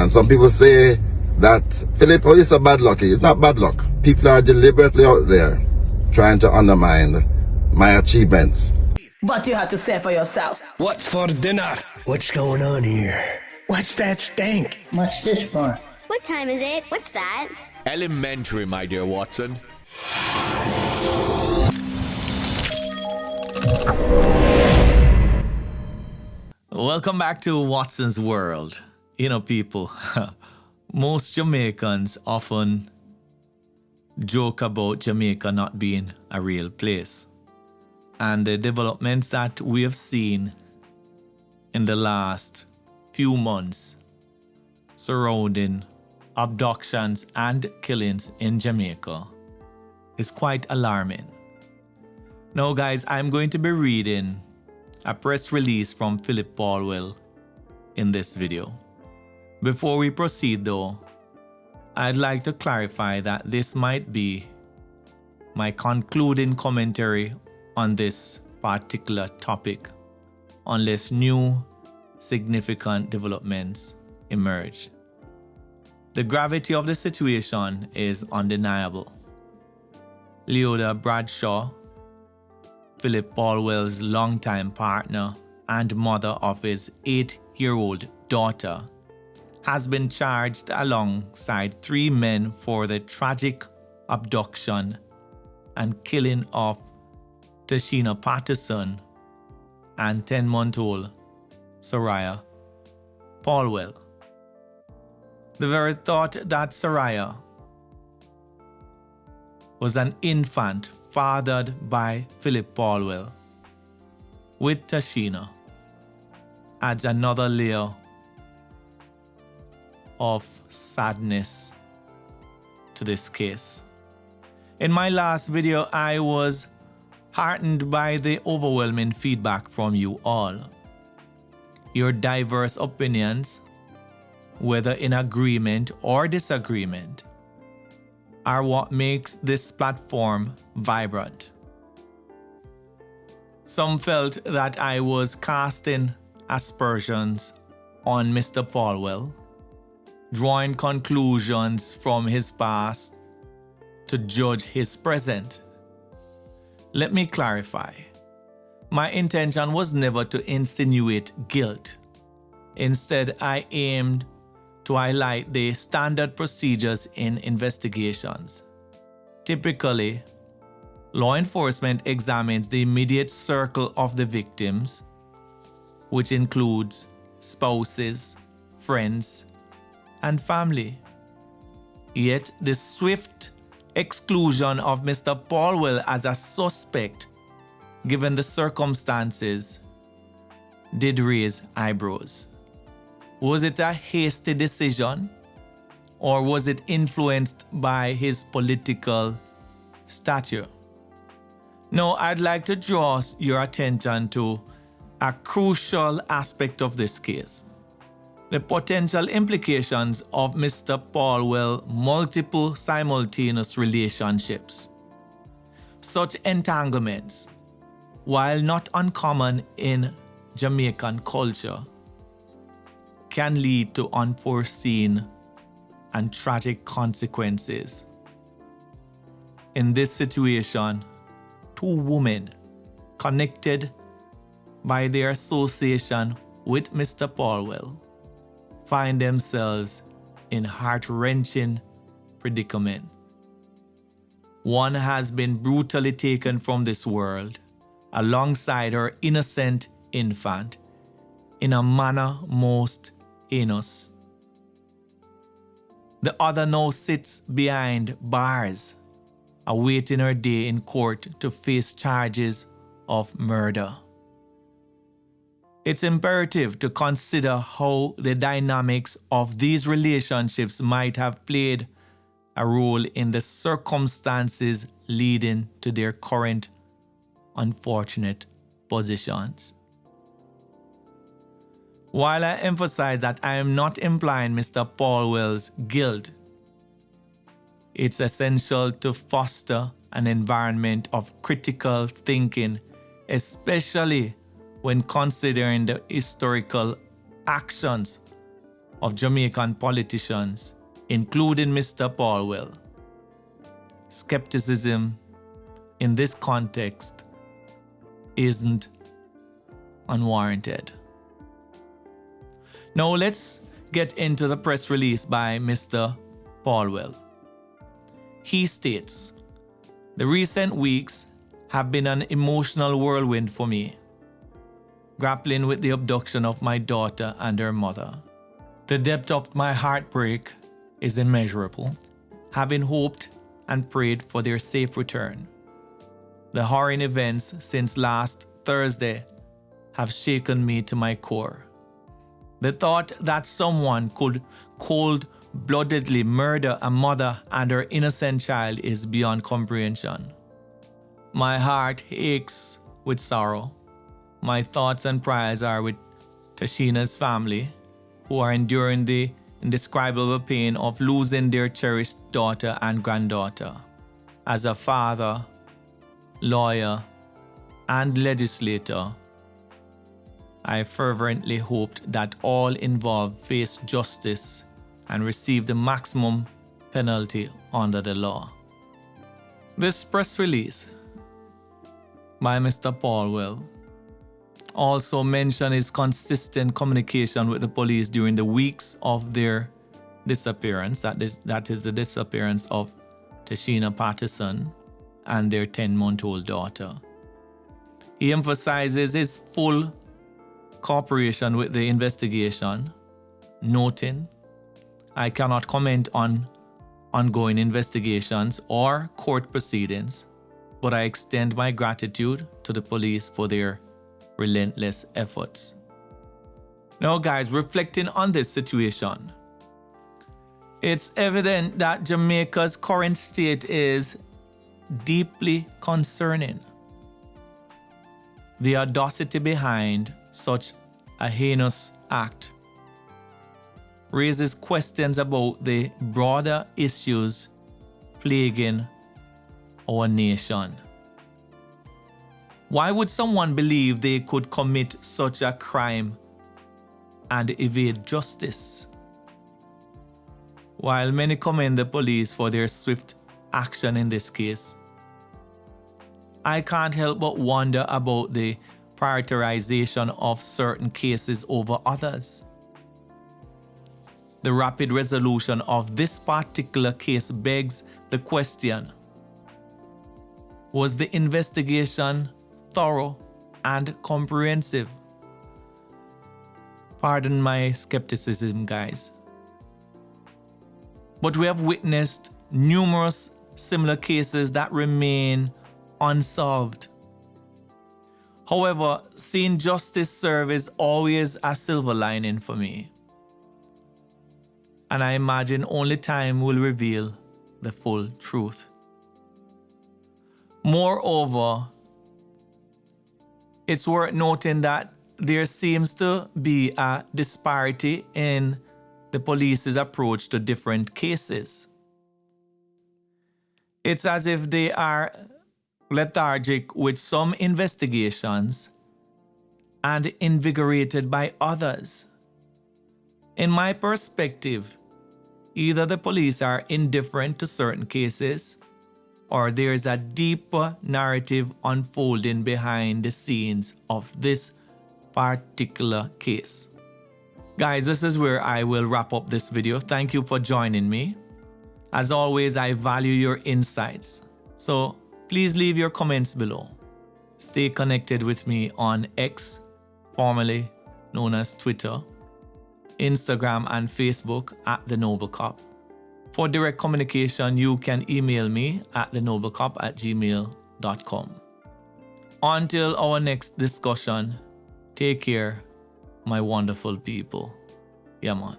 And some people say that Phillip is a bad luck. It's not bad luck. People are deliberately out there trying to undermine my achievements. But you have to say for yourself. What's for dinner? What's going on here? What's that stink? What's this for? What time is it? What's that? Elementary, my dear Watson. Welcome back to Watson's World. You know, people, most Jamaicans often joke about Jamaica not being a real place. And the developments that we have seen in the last few months surrounding abductions and killings in Jamaica is quite alarming. Now, guys, I'm going to be reading a press release from Phillip Paulwell in this video. Before we proceed though, I'd like to clarify that this might be my concluding commentary on this particular topic unless new significant developments emerge. The gravity of the situation is undeniable. Leoda Bradshaw, Phillip Paulwell's longtime partner and mother of his 8-year-old daughter, has been charged alongside 3 men for the tragic abduction and killing of Toshyna Patterson and 10-month-old Soraya Paulwell. The very thought that Soraya was an infant fathered by Phillip Paulwell with Toshyna adds another layer of sadness to this case. In my last video, I was heartened by the overwhelming feedback from you all. Your diverse opinions, whether in agreement or disagreement, are what makes this platform vibrant. Some felt that I was casting aspersions on Mr. Paulwell, drawing conclusions from his past to judge his present. Let me clarify. My intention was never to insinuate guilt. Instead, I aimed to highlight the standard procedures in investigations. Typically, law enforcement examines the immediate circle of the victims, which includes spouses, friends, and family. Yet the swift exclusion of Mr. Paulwell as a suspect, given the circumstances, did raise eyebrows. Was it a hasty decision, or was it influenced by his political stature? Now, I'd like to draw your attention to a crucial aspect of this case: the potential implications of Mr. Paulwell's multiple simultaneous relationships. Such entanglements, while not uncommon in Jamaican culture, can lead to unforeseen and tragic consequences. In this situation, 2 women connected by their association with Mr. Paulwell find themselves in heart-wrenching predicament. One has been brutally taken from this world alongside her innocent infant in a manner most heinous. The other now sits behind bars, awaiting her day in court to face charges of murder. It's imperative to consider how the dynamics of these relationships might have played a role in the circumstances leading to their current unfortunate positions. While I emphasize that I am not implying Mr. Paulwell's guilt, it's essential to foster an environment of critical thinking, especially when considering the historical actions of Jamaican politicians, including Mr. Paulwell. Skepticism in this context isn't unwarranted. Now let's get into the press release by Mr. Paulwell. He states, "The recent weeks have been an emotional whirlwind for me, grappling with the abduction of my daughter and her mother. The depth of my heartbreak is immeasurable, having hoped and prayed for their safe return. The horrid events since last Thursday have shaken me to my core. The thought that someone could cold-bloodedly murder a mother and her innocent child is beyond comprehension. My heart aches with sorrow. My thoughts and prayers are with Toshyna's family, who are enduring the indescribable pain of losing their cherished daughter and granddaughter. As a father, lawyer, and legislator, I fervently hoped that all involved face justice and receive the maximum penalty under the law." This press release by Mr. Paulwell also mentioned his consistent communication with the police during the weeks of their disappearance, that is the disappearance of Toshyna Patterson and their 10-month-old daughter. He emphasizes his full cooperation with the investigation, noting, "I cannot comment on ongoing investigations or court proceedings, but I extend my gratitude to the police for their relentless efforts." Now guys, reflecting on this situation, it's evident that Jamaica's current state is deeply concerning. The audacity behind such a heinous act raises questions about the broader issues plaguing our nation. Why would someone believe they could commit such a crime and evade justice? While many commend the police for their swift action in this case, I can't help but wonder about the prioritization of certain cases over others. The rapid resolution of this particular case begs the question: was the investigation thorough and comprehensive? Pardon my skepticism, guys. But we have witnessed numerous similar cases that remain unsolved. However, seeing justice serve is always a silver lining for me. And I imagine only time will reveal the full truth. Moreover, it's worth noting that there seems to be a disparity in the police's approach to different cases. It's as if they are lethargic with some investigations and invigorated by others. In my perspective, either the police are indifferent to certain cases, or there is a deeper narrative unfolding behind the scenes of this particular case. Guys, this is where I will wrap up this video. Thank you for joining me. As always, I value your insights, so please leave your comments below. Stay connected with me on X, formerly known as Twitter, Instagram and Facebook at The Noble Cop. For direct communication, you can email me at thenoblecop@gmail.com. Until our next discussion, take care, my wonderful people. Yeah, man.